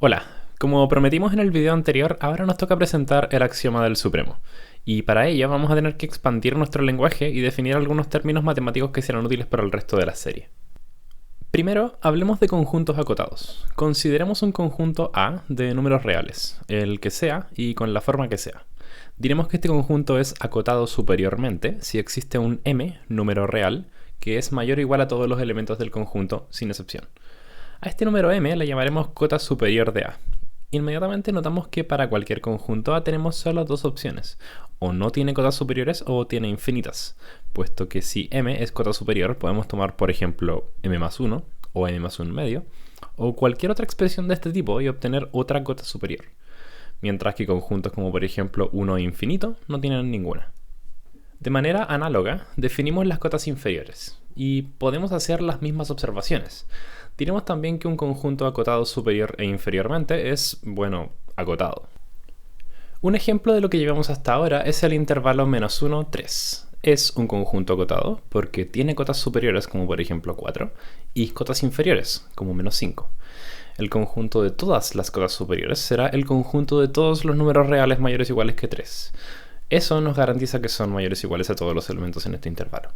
Hola, como prometimos en el video anterior, ahora nos toca presentar el axioma del supremo. Y para ello vamos a tener que expandir nuestro lenguaje y definir algunos términos matemáticos que serán útiles para el resto de la serie. Primero, hablemos de conjuntos acotados. Consideremos un conjunto A de números reales, el que sea y con la forma que sea. Diremos que este conjunto es acotado superiormente si existe un m, número real, que es mayor o igual a todos los elementos del conjunto, sin excepción. A este número m le llamaremos cota superior de A. Inmediatamente notamos que para cualquier conjunto A tenemos solo dos opciones, o no tiene cotas superiores o tiene infinitas, puesto que si m es cota superior podemos tomar por ejemplo m más 1 o m más 1 medio, o cualquier otra expresión de este tipo y obtener otra cota superior, mientras que conjuntos como por ejemplo 1 e infinito no tienen ninguna. De manera análoga, definimos las cotas inferiores, y podemos hacer las mismas observaciones. Diremos también que un conjunto acotado superior e inferiormente es, bueno, acotado. Un ejemplo de lo que llevamos hasta ahora es el intervalo menos 1, 3. Es un conjunto acotado porque tiene cotas superiores como por ejemplo 4 y cotas inferiores como menos 5. El conjunto de todas las cotas superiores será el conjunto de todos los números reales mayores o iguales que 3. Eso nos garantiza que son mayores o iguales a todos los elementos en este intervalo.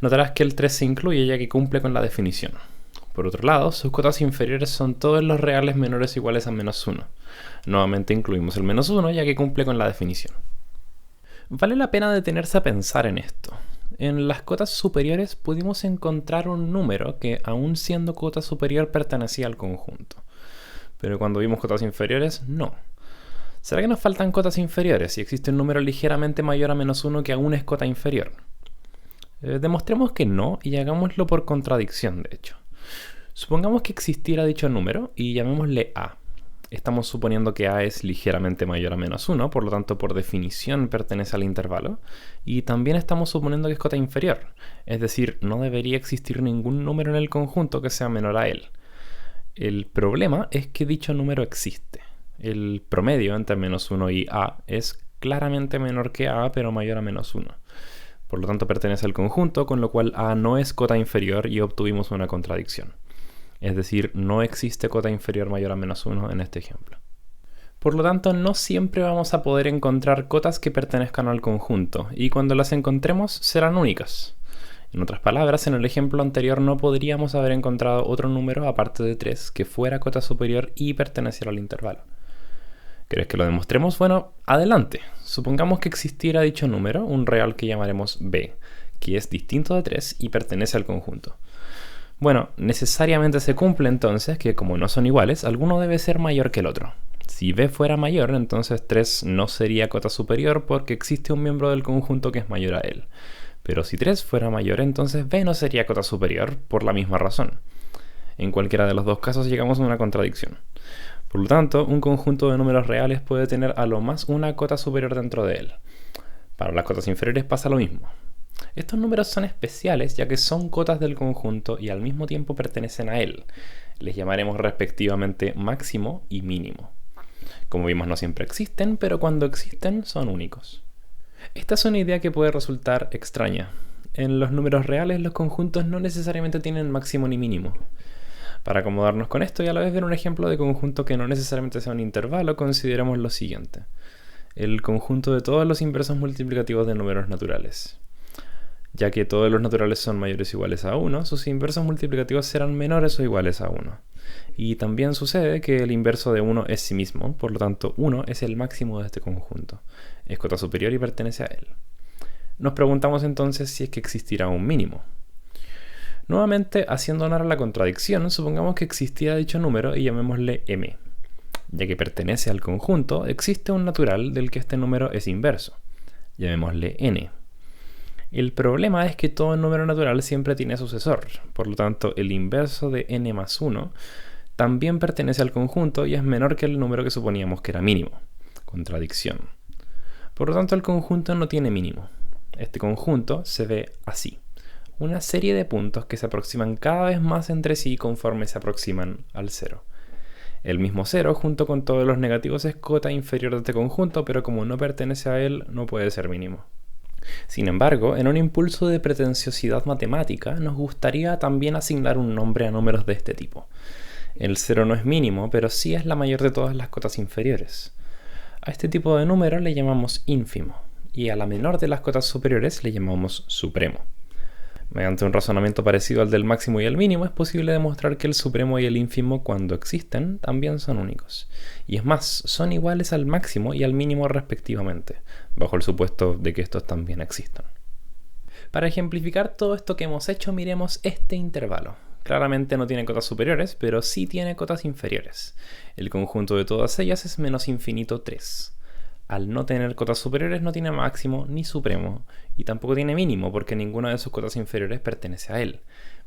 Notarás que el 3 se incluye ya que cumple con la definición. Por otro lado, sus cotas inferiores son todos los reales menores o iguales a menos 1. Nuevamente incluimos el menos 1 ya que cumple con la definición. Vale la pena detenerse a pensar en esto. En las cotas superiores pudimos encontrar un número que, aun siendo cota superior, pertenecía al conjunto. Pero cuando vimos cotas inferiores, no. ¿Será que nos faltan cotas inferiores si existe un número ligeramente mayor a menos 1 que aún es cota inferior? Demostremos que no y hagámoslo por contradicción, de hecho. Supongamos que existiera dicho número y llamémosle A. Estamos suponiendo que A es ligeramente mayor a menos 1, por lo tanto por definición pertenece al intervalo, y también estamos suponiendo que es cota inferior, es decir, no debería existir ningún número en el conjunto que sea menor a él. El problema es que dicho número existe. El promedio entre menos 1 y A es claramente menor que A, pero mayor a menos 1. Por lo tanto pertenece al conjunto, con lo cual A no es cota inferior y obtuvimos una contradicción. Es decir, no existe cota inferior mayor a menos 1 en este ejemplo. Por lo tanto, no siempre vamos a poder encontrar cotas que pertenezcan al conjunto, y cuando las encontremos serán únicas. En otras palabras, en el ejemplo anterior no podríamos haber encontrado otro número aparte de 3 que fuera cota superior y perteneciera al intervalo. ¿Querés que lo demostremos? Bueno, adelante. Supongamos que existiera dicho número, un real que llamaremos b, que es distinto de 3 y pertenece al conjunto. Bueno, necesariamente se cumple entonces que como no son iguales, alguno debe ser mayor que el otro. Si b fuera mayor, entonces 3 no sería cota superior porque existe un miembro del conjunto que es mayor a él. Pero si 3 fuera mayor, entonces b no sería cota superior por la misma razón. En cualquiera de los dos casos llegamos a una contradicción. Por lo tanto, un conjunto de números reales puede tener a lo más una cota superior dentro de él. Para las cotas inferiores pasa lo mismo. Estos números son especiales ya que son cotas del conjunto y al mismo tiempo pertenecen a él. Les llamaremos respectivamente máximo y mínimo. Como vimos, no siempre existen, pero cuando existen son únicos. Esta es una idea que puede resultar extraña. En los números reales los conjuntos no necesariamente tienen máximo ni mínimo. Para acomodarnos con esto y a la vez ver un ejemplo de conjunto que no necesariamente sea un intervalo, consideremos lo siguiente. El conjunto de todos los inversos multiplicativos de números naturales. Ya que todos los naturales son mayores o iguales a 1, sus inversos multiplicativos serán menores o iguales a 1. Y también sucede que el inverso de 1 es sí mismo, por lo tanto 1 es el máximo de este conjunto. Es cota superior y pertenece a él. Nos preguntamos entonces si es que existirá un mínimo. Nuevamente, haciendo honor a la contradicción, supongamos que existiera dicho número y llamémosle m. Ya que pertenece al conjunto, existe un natural del que este número es inverso. Llamémosle n. El problema es que todo número natural siempre tiene sucesor, por lo tanto el inverso de n más 1 también pertenece al conjunto y es menor que el número que suponíamos que era mínimo. Contradicción. Por lo tanto el conjunto no tiene mínimo. Este conjunto se ve así. Una serie de puntos que se aproximan cada vez más entre sí conforme se aproximan al cero. El mismo cero junto con todos los negativos es cota inferior de este conjunto, pero como no pertenece a él, no puede ser mínimo. Sin embargo, en un impulso de pretenciosidad matemática, nos gustaría también asignar un nombre a números de este tipo. El 0 no es mínimo, pero sí es la mayor de todas las cotas inferiores. A este tipo de número le llamamos ínfimo, y a la menor de las cotas superiores le llamamos supremo. Mediante un razonamiento parecido al del máximo y el mínimo, es posible demostrar que el supremo y el ínfimo, cuando existen, también son únicos. Y es más, son iguales al máximo y al mínimo respectivamente, bajo el supuesto de que estos también existan. Para ejemplificar todo esto que hemos hecho, miremos este intervalo. Claramente no tiene cotas superiores, pero sí tiene cotas inferiores. El conjunto de todas ellas es menos infinito 3. Al no tener cotas superiores no tiene máximo ni supremo, y tampoco tiene mínimo porque ninguna de sus cotas inferiores pertenece a él.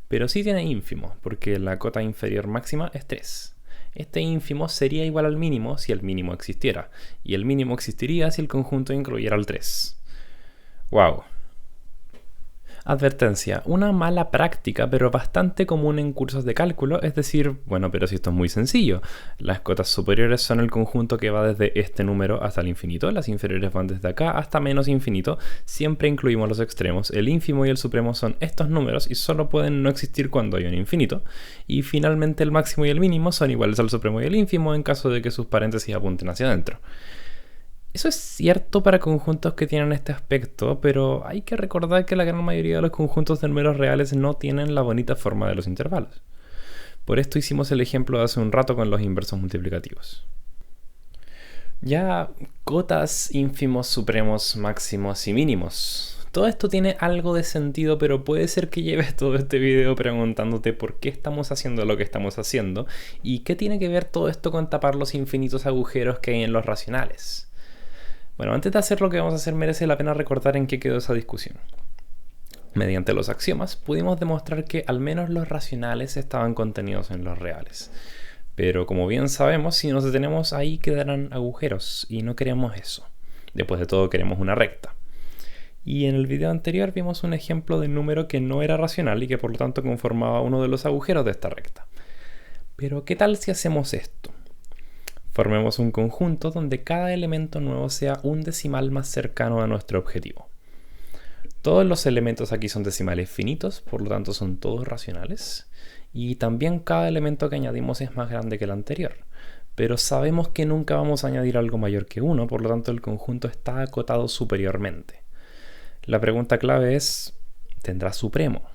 Pero sí tiene ínfimo, porque la cota inferior máxima es 3. Este ínfimo sería igual al mínimo si el mínimo existiera, y el mínimo existiría si el conjunto incluyera el 3. ¡Wow! Advertencia, una mala práctica pero bastante común en cursos de cálculo es decir, bueno, pero si esto es muy sencillo, las cotas superiores son el conjunto que va desde este número hasta el infinito, las inferiores van desde acá hasta menos infinito, siempre incluimos los extremos, el ínfimo y el supremo son estos números y solo pueden no existir cuando hay un infinito, y finalmente el máximo y el mínimo son iguales al supremo y el ínfimo en caso de que sus paréntesis apunten hacia adentro. Eso es cierto para conjuntos que tienen este aspecto, pero hay que recordar que la gran mayoría de los conjuntos de números reales no tienen la bonita forma de los intervalos. Por esto hicimos el ejemplo de hace un rato con los inversos multiplicativos. Ya cotas, ínfimos, supremos, máximos y mínimos. Todo esto tiene algo de sentido, pero puede ser que lleves todo este video preguntándote por qué estamos haciendo lo que estamos haciendo y qué tiene que ver todo esto con tapar los infinitos agujeros que hay en los racionales. Bueno, antes de hacer lo que vamos a hacer, merece la pena recordar en qué quedó esa discusión. Mediante los axiomas pudimos demostrar que al menos los racionales estaban contenidos en los reales. Pero como bien sabemos, si nos detenemos ahí quedarán agujeros y no queremos eso. Después de todo queremos una recta. Y en el video anterior vimos un ejemplo de número que no era racional y que por lo tanto conformaba uno de los agujeros de esta recta. Pero ¿qué tal si hacemos esto? Formemos un conjunto donde cada elemento nuevo sea un decimal más cercano a nuestro objetivo. Todos los elementos aquí son decimales finitos, por lo tanto son todos racionales. Y también cada elemento que añadimos es más grande que el anterior. Pero sabemos que nunca vamos a añadir algo mayor que 1, por lo tanto el conjunto está acotado superiormente. La pregunta clave es, ¿tendrá supremo?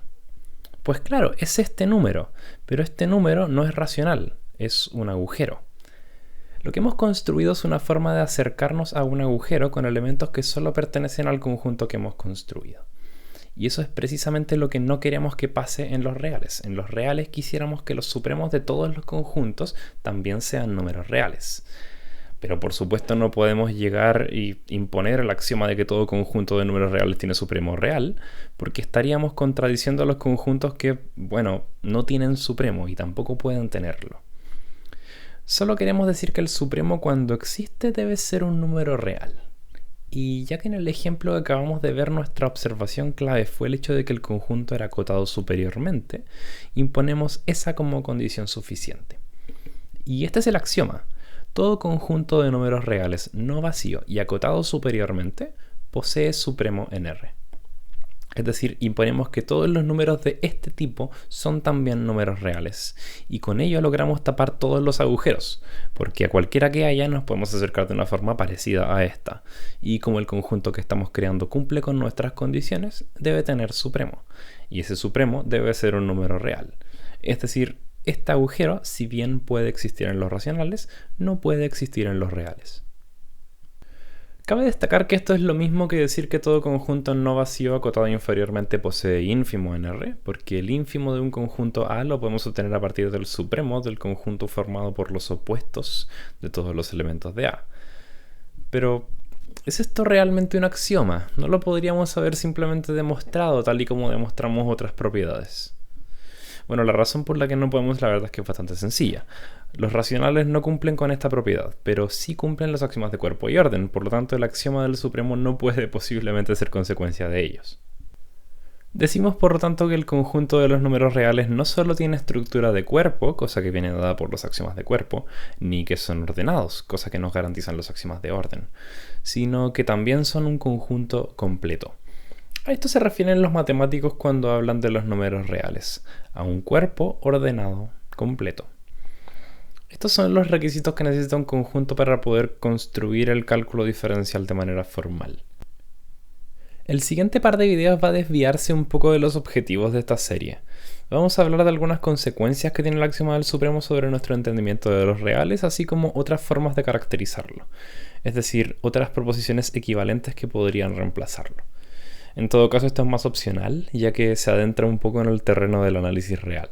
Pues claro, es este número, pero este número no es racional, es un agujero. Lo que hemos construido es una forma de acercarnos a un agujero con elementos que solo pertenecen al conjunto que hemos construido. Y eso es precisamente lo que no queremos que pase en los reales. En los reales quisiéramos que los supremos de todos los conjuntos también sean números reales. Pero por supuesto no podemos llegar y imponer el axioma de que todo conjunto de números reales tiene supremo real, porque estaríamos contradiciendo a los conjuntos que, bueno, no tienen supremo y tampoco pueden tenerlo. Solo queremos decir que el supremo cuando existe debe ser un número real. Y ya que en el ejemplo que acabamos de ver nuestra observación clave fue el hecho de que el conjunto era acotado superiormente, imponemos esa como condición suficiente. Y este es el axioma. Todo conjunto de números reales no vacío y acotado superiormente posee supremo en R. Es decir, imponemos que todos los números de este tipo son también números reales. Y con ello logramos tapar todos los agujeros, porque a cualquiera que haya nos podemos acercar de una forma parecida a esta. Y como el conjunto que estamos creando cumple con nuestras condiciones, debe tener supremo. Y ese supremo debe ser un número real. Es decir, este agujero, si bien puede existir en los racionales, no puede existir en los reales. Cabe destacar que esto es lo mismo que decir que todo conjunto no vacío acotado inferiormente posee ínfimo en R, porque el ínfimo de un conjunto A lo podemos obtener a partir del supremo del conjunto formado por los opuestos de todos los elementos de A. Pero, ¿es esto realmente un axioma? ¿No lo podríamos haber simplemente demostrado tal y como demostramos otras propiedades? Bueno, la razón por la que no podemos, la verdad es que es bastante sencilla. Los racionales no cumplen con esta propiedad, pero sí cumplen los axiomas de cuerpo y orden, por lo tanto el axioma del supremo no puede posiblemente ser consecuencia de ellos. Decimos por lo tanto que el conjunto de los números reales no solo tiene estructura de cuerpo, cosa que viene dada por los axiomas de cuerpo, ni que son ordenados, cosa que nos garantizan los axiomas de orden, sino que también son un conjunto completo. A esto se refieren los matemáticos cuando hablan de los números reales, a un cuerpo ordenado completo. Estos son los requisitos que necesita un conjunto para poder construir el cálculo diferencial de manera formal. El siguiente par de videos va a desviarse un poco de los objetivos de esta serie. Vamos a hablar de algunas consecuencias que tiene el axioma del supremo sobre nuestro entendimiento de los reales, así como otras formas de caracterizarlo, es decir, otras proposiciones equivalentes que podrían reemplazarlo. En todo caso, esto es más opcional, ya que se adentra un poco en el terreno del análisis real.